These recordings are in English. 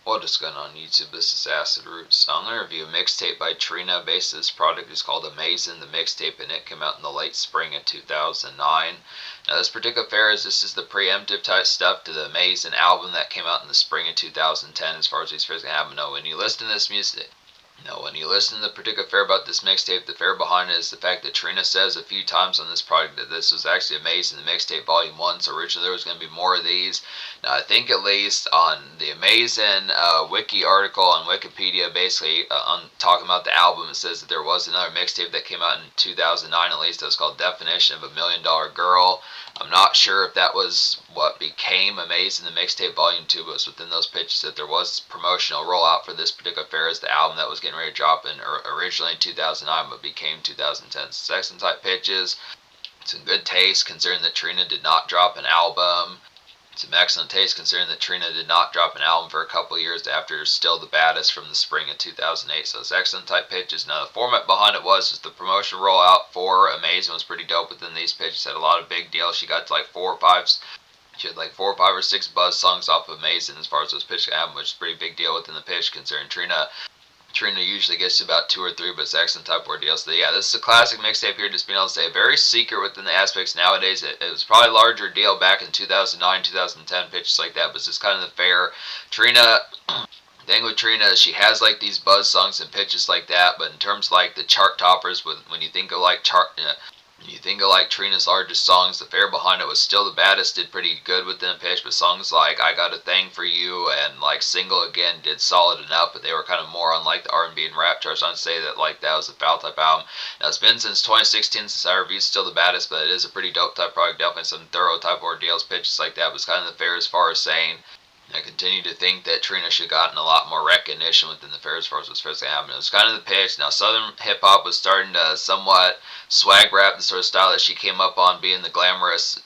What is going on YouTube? This is Acid Roots. I'm going to review a mixtape by Trina. Basically, this product is called Amazin, the mixtape, and it came out in the late spring of 2009. Now, this particular affair this is the preemptive type stuff to the Amazin album that came out in the spring of 2010 as far as these fairs can happen. No, when you listen to this music, when you listen to the particular affair about this mixtape, the affair behind it is the fact that Trina says a few times on this project that this was actually Amazin, the mixtape volume 1, so originally there was going to be more of these. Now, I think at least on the Amazin wiki article on Wikipedia, basically on talking about the album, it says that there was another mixtape that came out in 2009 at least that was called Definition of a $1 Million Girl. I'm not sure if that was what became Amazin, the mixtape volume 2, but it was within those pitches that there was promotional rollout for this particular affair as the album that was getting ready to drop in originally in 2009 but became 2010. Excellent type pitches. It's in good taste considering that Trina did not drop an album. Some excellent taste considering that Trina did not drop an album for a couple of years after Still the Baddest from the spring of 2008. So it's excellent type pitches. Now the format behind it was the promotional rollout for Amazin was pretty dope within these pitches. Had a lot of big deals. She got to like 4 or 5. She had like 4 or 5 or 6 buzz songs off of Amazin as far as those pitch album, which is a pretty big deal within the pitch considering Trina usually gets to about 2 or 3, but it's excellent type ordeal. So yeah, this is a classic mixtape here, just being able to say very secret within the aspects nowadays. It was probably a larger deal back in 2009, 2010, pitches like that, but it's just kind of the fair. Trina, the thing with Trina is she has like these buzz songs and pitches like that, but in terms of like the chart toppers, when you think of like Trina's largest songs, the fair behind it was Still the Baddest did pretty good within the pitch, but songs like I Got a Thing for You and like Single Again did solid enough, but they were kind of more on like the R&B and rap charts. I'd say that like that was a foul type album. Now it's been since 2016 since I reviewed Still the Baddest, but it is a pretty dope type product, definitely some thorough type ordeals, pitches like that, but it's kind of the fair as far as saying. I continue to think that Trina should have gotten a lot more recognition within the fair as far as what's first happening. It was kind of the pitch. Now, Southern hip hop was starting to somewhat swag rap, the sort of style that she came up on, being the glamorous,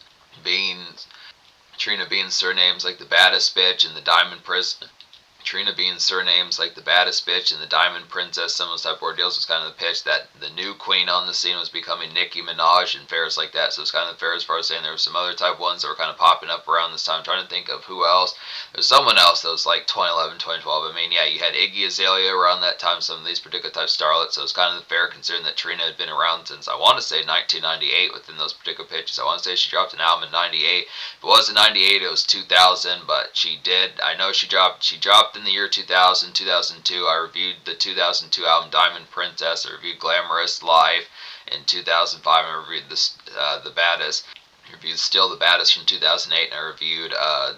Trina being surnames like the Baddest Bitch and the Diamond Prison. Trina being surnames like the Baddest Bitch and the Diamond Princess, some of those type of ordeals was kind of the pitch that the new queen on the scene was becoming Nicki Minaj and fairs like that. So it's kind of the fair as far as saying there were some other type ones that were kind of popping up around this time. I'm trying to think of who else. There's someone else that was like 2011, 2012. I mean, yeah, you had Iggy Azalea around that time, some of these particular type starlets. So it's kind of the fair considering that Trina had been around since, I want to say, 1998 within those particular pitches. I want to say she dropped an album in 98. If it was in 98, it was 2000, but she did. I know she dropped in the year 2000, 2002. I reviewed the 2002 album Diamond Princess. I reviewed Glamorous live in 2005. I reviewed the Baddest. I reviewed Still the Baddest from 2008, and I reviewed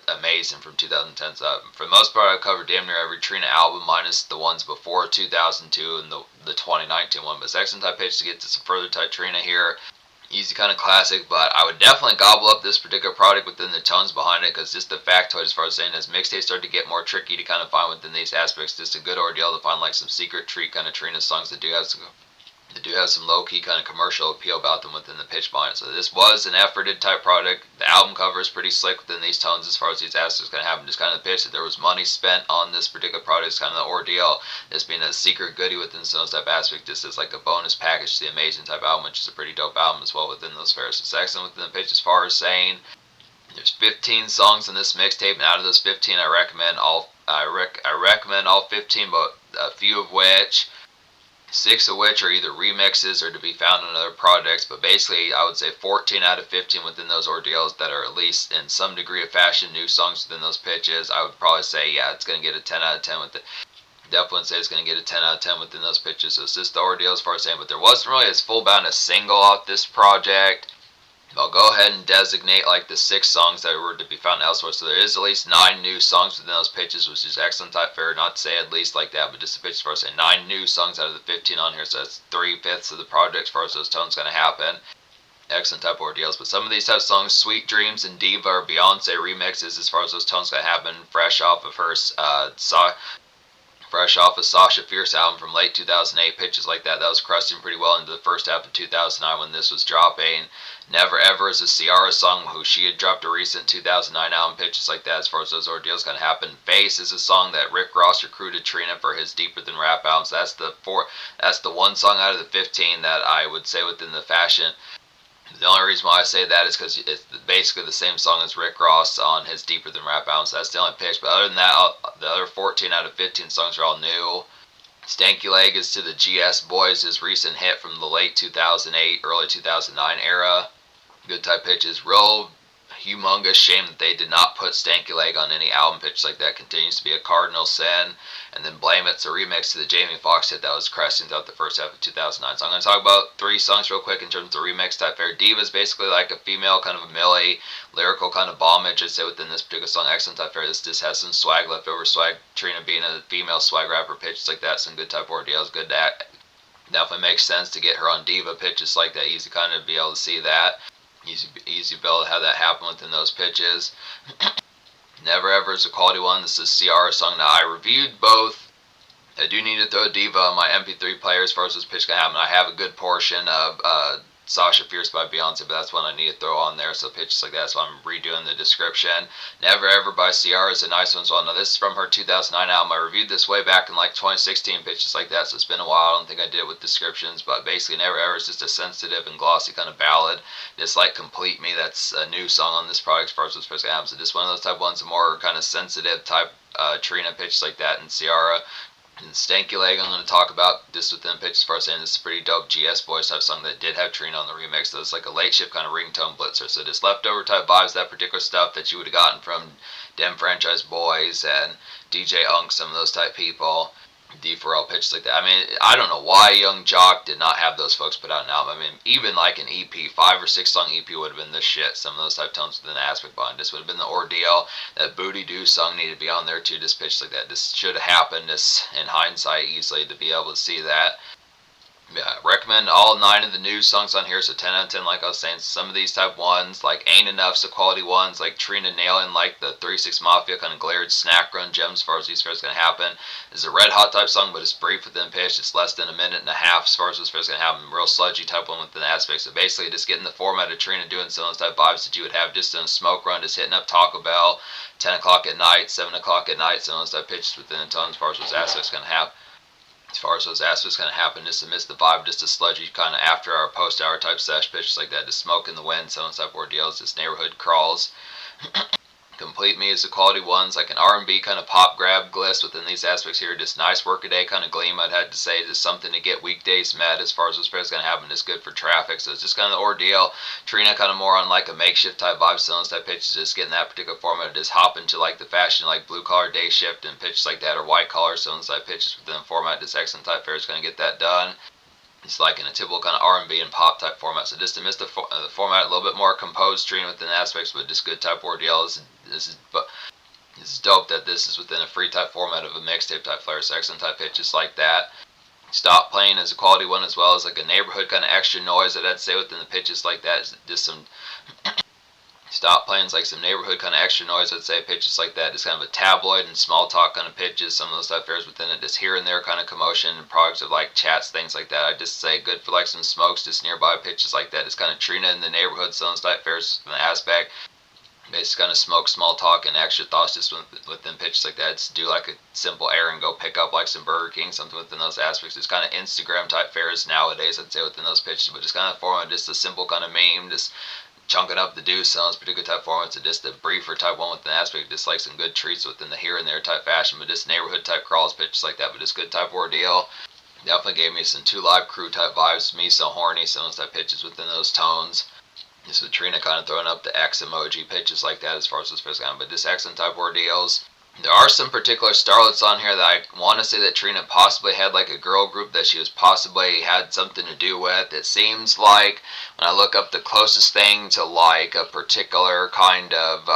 Amazin from 2010. So for the most part, I've covered damn near every Trina album minus the ones before 2002 and the 2019 one. But it's excellent type pitch to get to some further type Trina here. Easy kind of classic, but I would definitely gobble up this particular product within the tones behind it, because just the factoid as far as saying as mixtapes start to get more tricky to kind of find within these aspects, just a good ordeal to find like some secret treat kind of Trina songs that do have some low-key kind of commercial appeal about them within the pitch behind it. So this was an efforted type product. The album cover is pretty slick within these tones as far as these aspects going to happen. Just kind of the pitch that there was money spent on this particular product. It's kind of the ordeal. This being a secret goodie within those type aspect, just as like a bonus package to the Amazin type album, which is a pretty dope album as well within those fairs. It's excellent within the pitch as far as saying there's 15 songs in this mixtape, and out of those 15, I recommend all 15, but a few of which 6 of which are either remixes or to be found on other projects, but basically I would say 14 out of 15 within those ordeals that are at least in some degree of fashion new songs within those pitches. I would probably say, yeah, it's going to get a 10 out of 10 with it. Definitely say it's going to get a 10 out of 10 within those pitches. So it's just the ordeal as far as saying, but there wasn't really as full-bound a single off this project. I'll go ahead and designate like the 6 songs that were to be found elsewhere. So there is at least 9 new songs within those pitches, which is excellent type fair. Not to say at least like that, but just a pitch as far as saying 9 new songs out of the 15 on here. So that's 3/5 of the project as far as those tones going to happen. Excellent type ordeals. But some of these type of songs, Sweet Dreams and Diva, are Beyonce remixes as far as those tones going to happen. Fresh off of Sasha Fierce album from late 2008, pitches like that. That was crusting pretty well into the first half of 2009 when this was dropping. Never Ever is a Ciara song, who she had dropped a recent 2009 album, pitches like that as far as those ordeals going to happen. Face is a song that Rick Ross recruited Trina for his Deeper Than Rap albums. That's the one song out of the 15 that I would say within the fashion The only reason why I say that is because it's basically the same song as Rick Ross on his Deeper Than Rap album, so that's the only pitch. But other than that, the other 14 out of 15 songs are all new. Stanky Leg is to the GS Boys, his recent hit from the late 2008, early 2009 era. Good type pitches. Real humongous shame that they did not put Stanky Leg on any album pitch like that. Continues to be a cardinal sin. And then Blame It's a remix to the Jamie Foxx hit that was cresting throughout the first half of 2009. So I'm going to talk about 3 songs real quick in terms of the remix type fare. Diva is basically like a female, kind of a Millie, lyrical kind of bombage, I'd say, within this particular song. Excellent type fare. This just has some swag, leftover swag. Trina being a female swag rapper, pitches like that. Some good type ordeals. Good that. Definitely makes sense to get her on Diva pitches like that. Easy kind of be able to see that. Easy to be able to have that happen within those pitches. Never Ever is a quality one. This is Ciara's song. Now, I reviewed both. I do need to throw a Diva on my MP3 player as far as this pitch can happen. I have a good portion of Sasha Fierce by Beyonce, but that's one I need to throw on there, so pitches like that, so I'm redoing the description. Never Ever by Ciara is a nice one as well. Now, this is from her 2009 album. I reviewed this way back in like 2016, pitches like that, so it's been a while. I don't think I did it with descriptions, but basically Never Ever is just a sensitive and glossy kind of ballad. Just like Complete Me, that's a new song on this project as far as this person happens. So just one of those type ones, a more kind of sensitive type Trina pitches like that, and Ciara. And Stanky Leg, I'm going to talk about this within pitch as far as saying this is a pretty dope GS Boys type song that did have Trina on the remix. So it's like a late shift kind of ringtone blitzer. So just leftover type vibes, that particular stuff that you would have gotten from Dem Franchise Boys and DJ Unk, some of those type people. D4L pitches like that. I mean, I don't know why Young Jock did not have those folks put out an album. I mean, even like an EP, 5 or 6 song EP would have been this shit. Some of those type tones within the aspect behind this would have been the ordeal. That Booty Doo song needed to be on there too, just pitched like that. This should have happened just in hindsight easily to be able to see that. Yeah, recommend all 9 of the new songs on here, so 10 out of 10, like I was saying. Some of these type ones, like Ain't Enough, so quality ones, like Trina nailing like the 3-6 Mafia kind of glared snack run gems as far as these fairs going to happen. It's a red hot type song, but it's brief within pitch. It's less than a minute and a half as far as this fair's going to happen. Real sludgy type one within the aspects. So basically just getting the format of Trina doing some of those type vibes that you would have just in a smoke run, just hitting up Taco Bell, 10 o'clock at night, 7 o'clock at night, some of those type pitches within the tone as far as those aspects going to happen. As far as those aspects kind of happen, just to miss the vibe, just a sludgy kind of after hour, post hour type sesh pitches like that, just smoke in the wind, some of those type ordeals, just neighborhood crawls. Complete Me is the quality ones, like an R&B kind of pop grab gliss within these aspects here. Just nice workaday kind of gleam, I'd have to say. Just something to get weekdays met as far as what's going to happen. Just good for traffic. So it's just kind of the ordeal. Trina kind of more on like a makeshift type vibe, so those type pitches, just getting that particular format. Just hop into like the fashion, like blue collar day shift and pitches like that, or white collar, so those type pitches within the format. This excellent type fair is going to get that done. It's like in a typical kind of R&B and pop type format. So just to miss the format, a little bit more composed Trina within aspects, but just good type ordeals. This is dope that this is within a free type format of a mixtape type flair, section type pitches like that. Stop Playing is a quality one as well as like a neighborhood kind of extra noise that I'd say within the pitches like that. Is just some Stop Playing is like some neighborhood kind of extra noise, I'd say, pitches like that. Just kind of a tabloid and small talk kind of pitches, some of those type fairs within it, just here and there kind of commotion and products of like chats, things like that. I'd just say good for like some smokes, just nearby pitches like that. Just kind of Trina in the neighborhood, some of those type fairs in the aspect. Basically kind of smoke, small talk, and extra thoughts just within pitches like that. Just do like a simple errand, go pick up like some Burger King, something within those aspects. It's kind of Instagram type fairs nowadays, I'd say, within those pitches, but just kind of format, just a simple kind of meme, just chunking up the deuce on those particular type formats, and just a briefer type one with an aspect, just like some good treats within the here and there type fashion, but just neighborhood type crawls, pitches like that, but just good type ordeal. Definitely gave me some 2 Live Crew type vibes, Me So Horny, some of those type pitches within those tones. Just with Trina kind of throwing up the X emoji pitches like that as far as this first kind, but just excellent type ordeals. There are some particular starlets on here that I want to say that Trina possibly had like a girl group that she was possibly had something to do with. It seems like when I look up the closest thing to like a particular kind of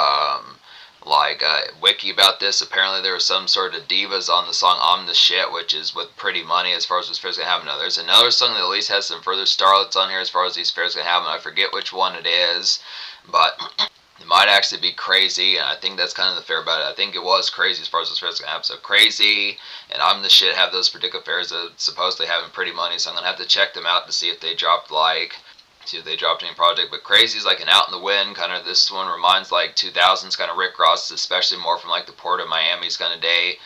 wiki about this, apparently there was some sort of divas on the song I'm the Shit, which is with Pretty Money as far as this fair's gonna happen. Now there's another song that at least has some further starlets on here as far as these fairs gonna happen. I forget which one it is, but it might actually be Crazy, and I think that's kind of the fair about it. I think it was Crazy as far as this fair's gonna happen. So Crazy and I'm the Shit have those particular fairs that supposedly having Pretty Money, so I'm gonna have to check them out to see if they dropped any project. But Crazy is like an Out in the Wind kind of. This one reminds like 2000s kind of Rick Ross, especially more from like the Port of Miami's kind of day.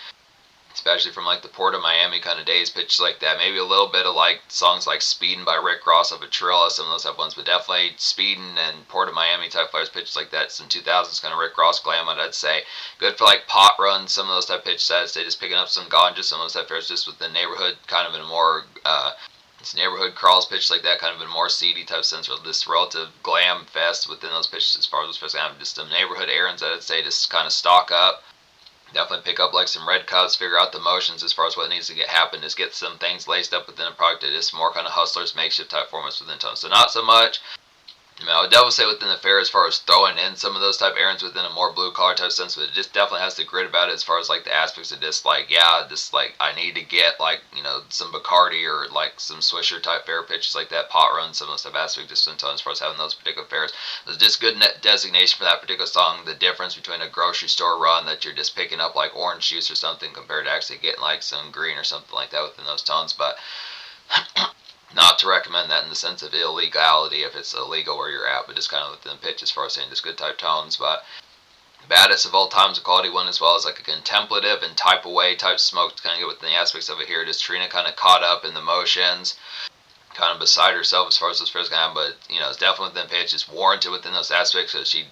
especially from like the Port of Miami kind of days, pitches like that. Maybe a little bit of like songs like Speedin' by Rick Ross of a Trilla, some of those type ones, but definitely Speedin' and Port of Miami type flares, pitches like that. Some 2000s kind of Rick Ross glam, I'd say. Good for like pot runs, some of those type pitches, I'd say, just picking up some ganja, some of those type flares just with the neighborhood, kind of in a more, it's neighborhood crawls, pitches like that, kind of in a more seedy type sense, or this relative glam fest within those pitches as far as those pitches, kind of just some neighborhood errands, I'd say, just kind of stock up. Definitely pick up like some red cups, figure out the motions as far as what needs to get happen, is get some things laced up within a product that is more kind of hustlers, makeshift type formats within tones. So not so much, I would definitely say within the fair as far as throwing in some of those type errands within a more blue collar type sense, but it just definitely has the grit about it as far as like the aspects of just like, yeah, just like I need to get like, some Bacardi or like some Swisher type fair pitches like that, pot runs, some of those type aspects just in tones as far as having those particular fairs. There's just good designation for that particular song, the difference between a grocery store run that you're just picking up like orange juice or something compared to actually getting like some green or something like that within those tones, but not to recommend that in the sense of illegality if it's illegal where you're at, but just kind of within the pitch as far as saying just good type tones. But baddest of all times, a quality one, as well as like a contemplative and type away type smoke to kind of get within the aspects of it here. Just Trina kind of caught up in the motions, kind of beside herself as far as those pairs go, but it's definitely within pitch. It's warranted within those aspects because she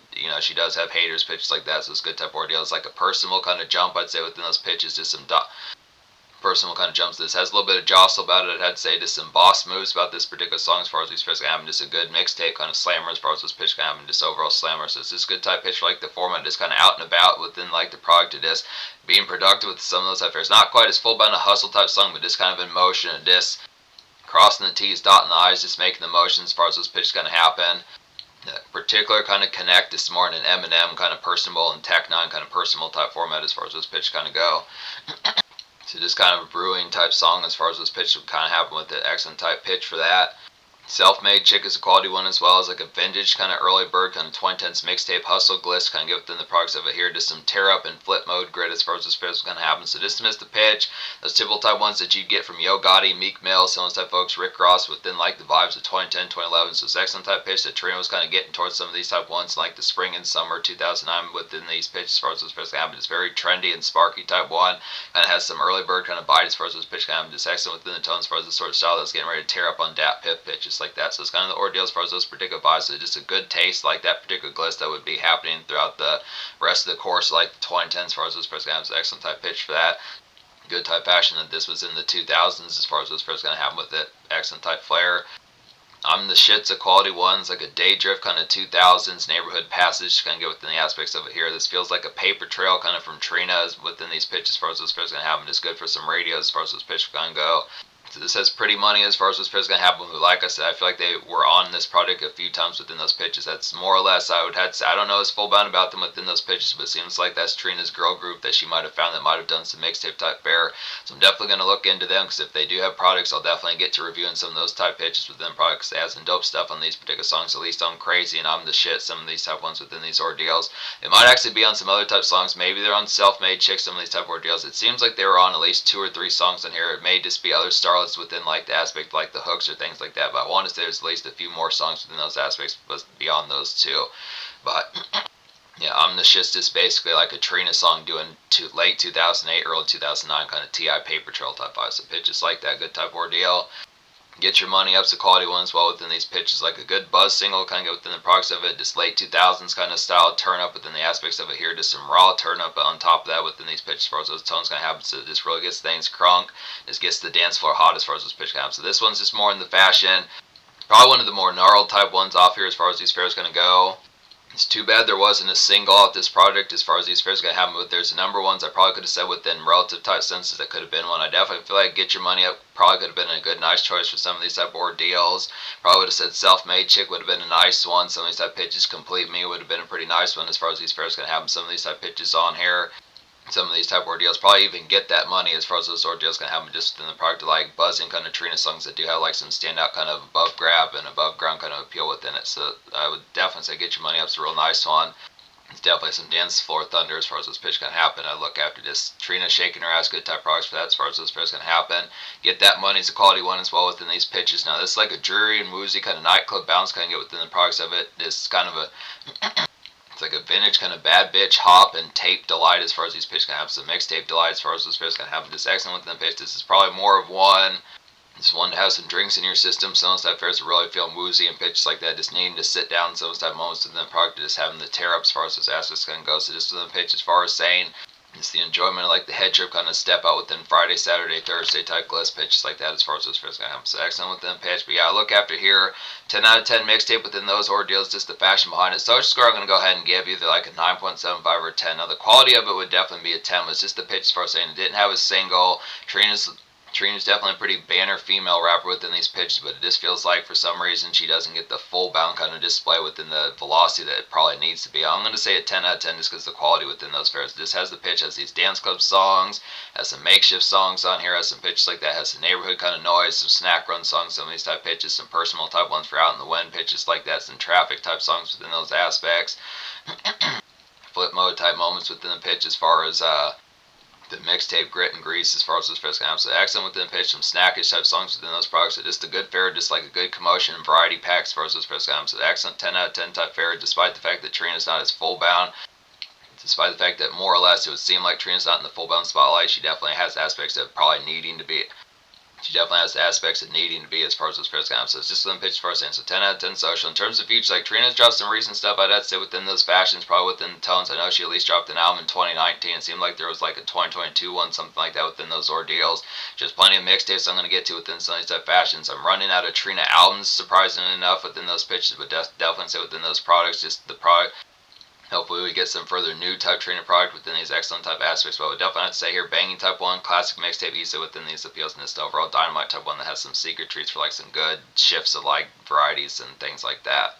does have haters pitches like that, so it's good type ordeal. It's like a personal kind of jump, I'd say, within those pitches. Just some personal kind of jumps. This has a little bit of jostle about it. I'd say just some boss moves about this particular song as far as these pitches happen. Just a good mixtape kind of slammer as far as this pitch can happen. Just overall slammer. So it's just a good type pitch for like the format, just kind of out and about within like the product of this, being productive with some of those type fairs. Not quite as full bound a hustle type song, but just kind of in motion and just crossing the T's, dotting the I's, just making the motions as far as those pitches kind of happen. The particular kind of connect is more in an Eminem kind of personable and Tech 9 kind of personal type format as far as those pitches kind of go. So just kind of a brewing type song as far as this pitch would kind of happen with the excellent type pitch for that. Self-Made Chick is a quality one as well as like a vintage kind of early bird kind of 2010s mixtape hustle glist, kind of get within the products of it here. Just some tear up and flip mode grid as far as this pitch is going to happen. So just to miss the pitch, those typical type ones that you get from Yo Gotti, Meek Mill, some of those type folks, Rick Ross, within like the vibes of 2010, 2011. So it's excellent type pitch that Trina was kind of getting towards some of these type ones like the spring and summer 2009 within these pitches as far as this pitch can happen. It's very trendy and sparky type one. Kind of has some early bird kind of bite as far as this pitch can happen. Just excellent within the tone as far as the sort of style that's getting ready to tear up on Dat Piff pitches like that. So it's kind of the ordeal as far as those particular vibes. So just a good taste like that particular glitch that would be happening throughout the rest of the course, like the 2010s as far as those pitches can happen. Excellent type pitch for that. Good type fashion that this was in the 2000s as far as those pitches going to happen with it. Excellent type flair. I'm the shits of quality ones, like a day drift kind of 2000s neighborhood passage, kind of get within the aspects of it here. This feels like a paper trail kind of from Trina within these pitches as far as those pitches going to happen. It's good for some radios as far as those pitches going to go. So this has pretty money as far as this pitch is going to happen. Like I said, I feel like they were on this product a few times within those pitches. That's more or less I would have to say. I don't know as full bound about them within those pitches, but it seems like that's Trina's girl group that she might have found that might have done some mixtape type fare. So I'm definitely going to look into them because if they do have products, I'll definitely get to reviewing some of those type pitches within products. They have some dope stuff on these particular songs. At least I'm crazy and I'm the shit. Some of these type ones within these ordeals. It might actually be on some other type songs. Maybe they're on Self-Made Chick, some of these type of ordeals. It seems like they were on at least 2 or 3 songs on here. It may just be other starlets within like the aspect like the hooks or things like that, but I want to say there's at least a few more songs within those aspects beyond those two. But yeah, I'm the shit's just basically like a Trina song doing late 2008, early 2009 kind of T.I. paper trail type vibe. So pitches like that, good type ordeal. Get your money up's a quality one as well within these pitches, like a good buzz single, kind of get within the products of it, just late 2000s kind of style turn up within the aspects of it here, just some raw turn up on top of that within these pitches as far as those tones kind of happen. So it just really gets things crunk, just gets the dance floor hot as far as those pitches kind of happen. So this one's just more in the fashion, probably one of the more gnarled type ones off here as far as these fairs going to go. It's too bad there wasn't a single off this project as far as these fairs going to happen, but there's a number of ones I probably could have said within relative type senses that could have been one. I definitely feel like Get Your Money Up probably could have been a good, nice choice for some of these type of ordeals. Probably would have said Self-Made Chick would have been a nice one. Some of these type pitches, Complete Me would have been a pretty nice one as far as these fairs going to happen. Some of these type pitches on here. Some of these type of ordeals probably even get that money as far as those ordeals can happen just within the product of like buzzing kind of Trina songs that do have like some standout kind of above grab and above ground kind of appeal within it. So I would definitely say Get Your Money Up's a real nice one. It's definitely some dance floor thunder as far as this pitch can happen. I look after this Trina shaking her ass, good type products for that as far as this pitch can happen. Get That Money's a quality one as well within these pitches. Now this is like a dreary and woozy kind of nightclub bounce kind of get within the products of it. It's kind of a It's like a vintage kind of bad bitch hop and tape delight as far as these pitches can happen. So mixtape delight as far as those pitches can happen. Just excellent within the pitch. This is probably more of one. It's one to have some drinks in your system. Some of those type fares are really feeling woozy and pitches like that. Just needing to sit down. Some of those type moments within the product, just having the tear up as far as those aspects can go. So just within the pitch as far as saying, it's the enjoyment of like the head trip kind of step out within Friday, Saturday, Thursday type glass pitches like that as far as those fares can happen. So excellent within the pitch. But yeah, look after here. 10 out of 10 mixtape within those ordeals, just the fashion behind it. Social score I'm going to go ahead and give either like a 9.75 or a 10. Now the quality of it would definitely be a 10. It's just the pitch as far as saying it didn't have a single. Trina's definitely a pretty banner female rapper within these pitches, but it just feels like for some reason she doesn't get the full bound kind of display within the velocity that it probably needs to be. I'm going to say a 10 out of 10 just because the quality within those fares. It just has the pitch, has these dance club songs, has some makeshift songs on here, has some pitches like that, has some neighborhood kind of noise, some snack run songs, some of these type pitches, some personal type ones for out in the wind pitches like that, some traffic type songs within those aspects. Flip mode type moments within the pitch as far as the mixtape grit and grease as far as those fares can happen. So excellent within the pitch, some snackish type songs within those products. So just a good fare, just like a good commotion and variety pack as far as those fares can happen. So excellent 10 out of 10 type fare, despite the fact that Trina's not as full bound. Despite the fact that more or less it would seem like Trina's not in the full bound spotlight, she definitely has aspects of probably needing to be. She definitely has the aspects of needing to be as far as those fares come. So it's just within pitch as far as saying. So 10 out of 10 social. In terms of features, like Trina's dropped some recent stuff, I'd say within those fashions, probably within the tones. I know she at least dropped an album in 2019. It seemed like there was like a 2022 one, something like that within those ordeals. Just plenty of mixtapes I'm going to get to within some of these type fashions. I'm running out of Trina albums, surprisingly enough, within those pitches, but definitely say within those products, just the product. Hopefully we get some further new type Trina product within these excellent type aspects, but I would definitely have to say here, banging type 1, classic mixtape easy within these appeals, and this overall dynamite type 1 that has some secret treats for like some good shifts of like varieties and things like that.